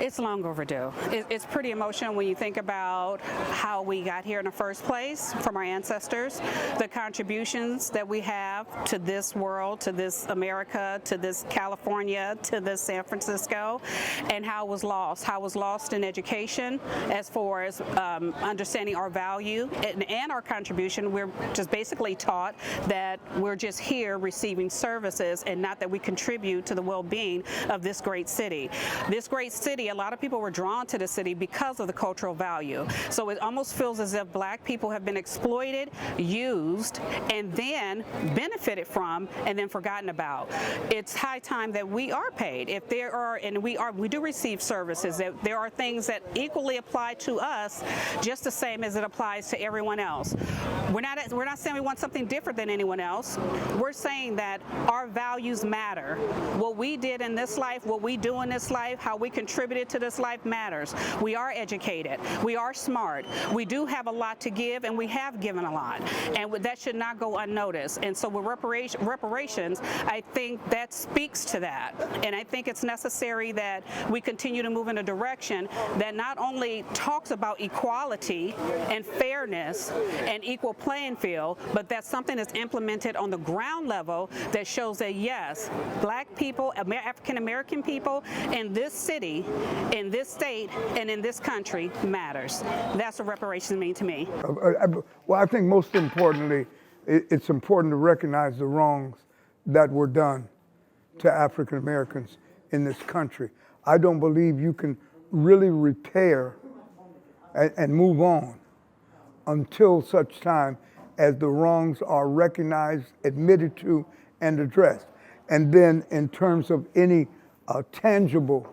It's long overdue. It's pretty emotional when you think about how we got here in the first place from our ancestors, the contributions that we have to this world, to this America, to this California, to this San Francisco, and how it was lost. How it was lost in education as far as understanding our value and our contribution. We're just basically taught that we're just here receiving services and not that we contribute to the well-being of this great city. This great city, a lot of people were drawn to the city because of the cultural value. So it almost feels as if black people have been exploited, used, and then benefited from, and then forgotten about. It's high time that we are paid. If there are, and we do receive services, that there are things that equally apply to us, just the same as it applies to everyone else. We're not saying we want something different than anyone else. We're saying that our values matter. What we did in this life, what we do in this life, how we contributed to this life matters. We are educated. We are smart. We do have a lot to give, and we have given a lot. And that should not go unnoticed. And so with reparations, I think that speaks to that. And I think it's necessary that we continue to move in a direction that not only talks about equality and fairness and equal playing field, but that's something that's implemented on the ground level that shows that yes, black people, African American people in this city, in this state, and in this country matters. That's what reparations mean to me. Well, I think most importantly, it's important to recognize the wrongs that were done to African Americans in this country. I don't believe you can really repair and move on until such time as the wrongs are recognized, admitted to, and addressed. And then in terms of any tangible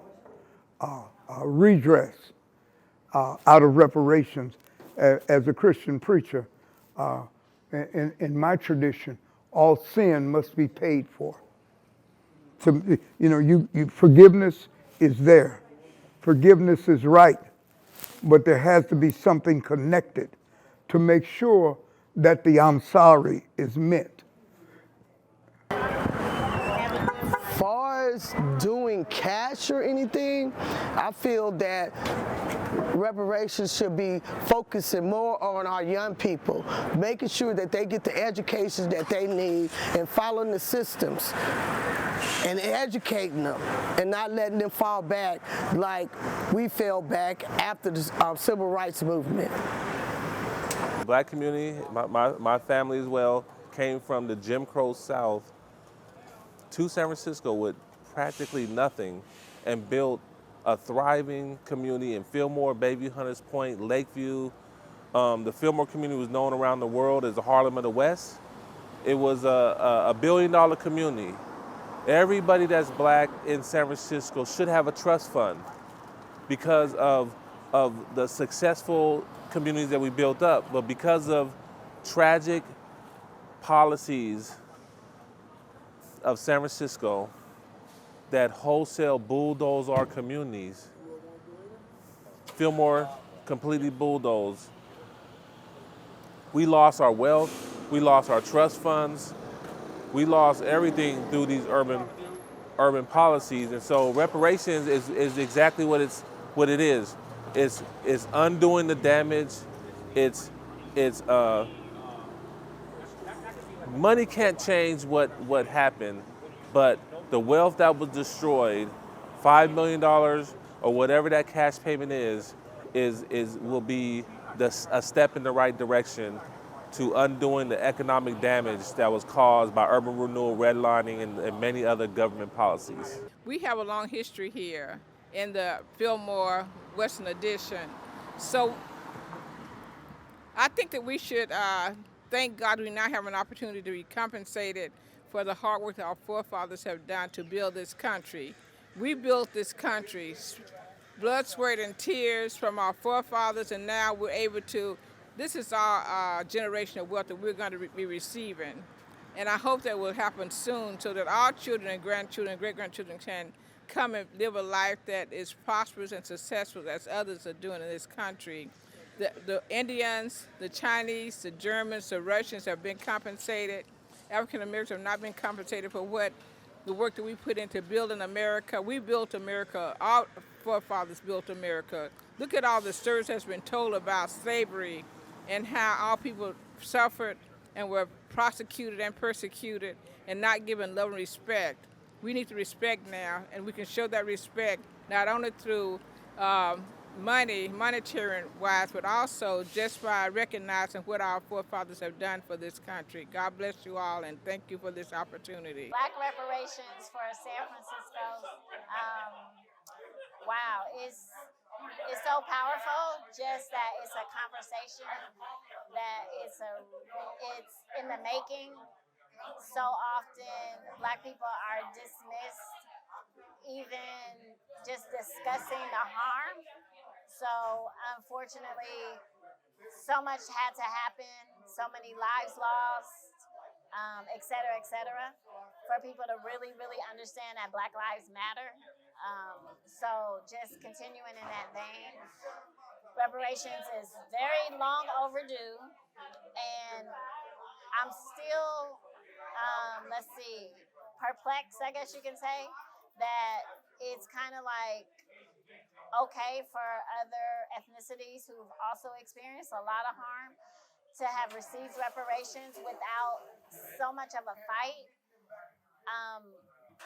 redress out of reparations, as a Christian preacher, in my tradition, all sin must be paid for. So, forgiveness is there. Forgiveness is right, but there has to be something connected to make sure that the I'm sorry is met. Far as doing cash or anything, I feel that reparations should be focusing more on our young people, making sure that they get the education that they need and following the systems and educating them and not letting them fall back like we fell back after the civil rights movement. The black community, my family as well, came from the Jim Crow South to San Francisco with practically nothing and built a thriving community in Fillmore, Bayview, Hunters Point, Lakeview. The Fillmore community was known around the world as the Harlem of the West. It was a billion-dollar community. Everybody that's black in San Francisco should have a trust fund because of the successful communities that we built up, but because of tragic policies of San Francisco that wholesale bulldoze our communities. Fillmore completely bulldozed. We lost our wealth, we lost our trust funds, we lost everything through these urban policies. And so reparations is exactly what it is. It's undoing the damage. It's money can't change what happened, but the wealth that was destroyed, $5 million or whatever that cash payment will be a step in the right direction to undoing the economic damage that was caused by urban renewal, redlining, and many other government policies. We have a long history here in the Fillmore Western Addition. So I think that we should thank God we now have an opportunity to be compensated for the hard work that our forefathers have done to build this country. We built this country, blood, sweat, and tears from our forefathers, and now we're able to, this is our generation of wealth that we're going to be receiving. And I hope that will happen soon so that our children and grandchildren and great-grandchildren can come and live a life that is prosperous and successful as others are doing in this country. The Indians, the Chinese, the Germans, the Russians have been compensated. African Americans have not been compensated for the work that we put into building America. We built America forefathers built America. Look at all the stories that's been told about slavery and how all people suffered and were prosecuted and persecuted and not given love and respect. We need to respect now, and we can show that respect not only through monetary wise, but also just by recognizing what our forefathers have done for this country. God bless you all, and thank you for this opportunity. Black reparations for San Francisco. Wow, it's so powerful. Just that it's a conversation, that it's in the making. So often, Black people are dismissed, even just discussing the harm. So unfortunately, so much had to happen, so many lives lost, et cetera, for people to really, really understand that Black lives matter. So just continuing in that vein, reparations is very long overdue, and I'm still, perplexed, I guess you can say, that it's kind of like okay for other ethnicities who've also experienced a lot of harm to have received reparations without so much of a fight.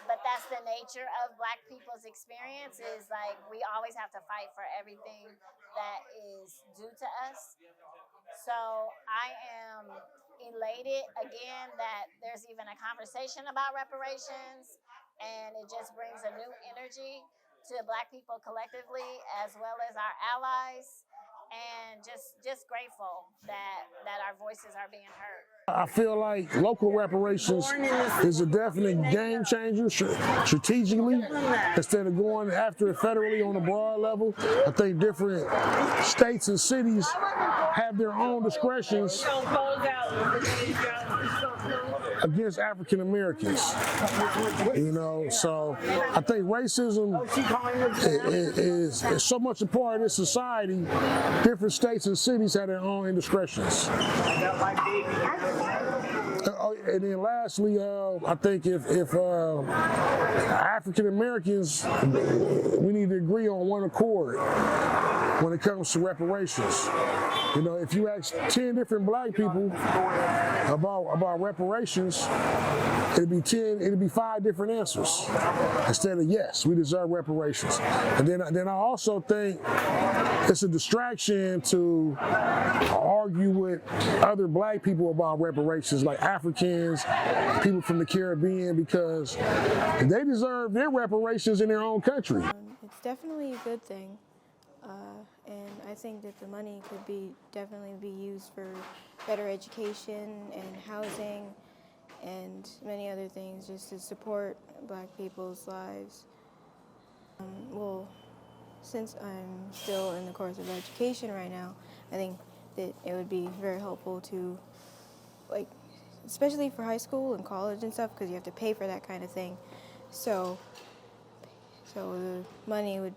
But that's the nature of Black people's experience, is like we always have to fight for everything that is due to us. So I am elated again that there's even a conversation about reparations, and it just brings a new energy to Black people collectively as well as our allies, and just grateful that our voices are being heard. I feel like local reparations is a definite game changer strategically. Instead of going after it federally on a broad level, I think different states and cities have their own discretions against African Americans. You know, so I think racism is so much a part of this society. Different states and cities have their own indiscretions. And then lastly, I think if African Americans, we need to agree on one accord when it comes to reparations. You know, if you ask 10 different Black people about reparations, it'd be 5 different answers instead of yes, we deserve reparations. And then I also think it's a distraction to argue with other Black people about reparations, like Africans, people from the Caribbean, because they deserve their reparations in their own country. It's definitely a good thing. And I think that the money could definitely be used for better education and housing and many other things, just to support Black people's lives. Well, since I'm still in the course of education right now, I think that it would be very helpful to, like, especially for high school and college and stuff, because you have to pay for that kind of thing. So the money would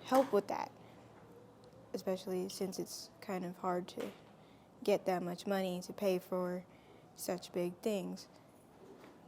help with that, especially since it's kind of hard to get that much money to pay for such big things.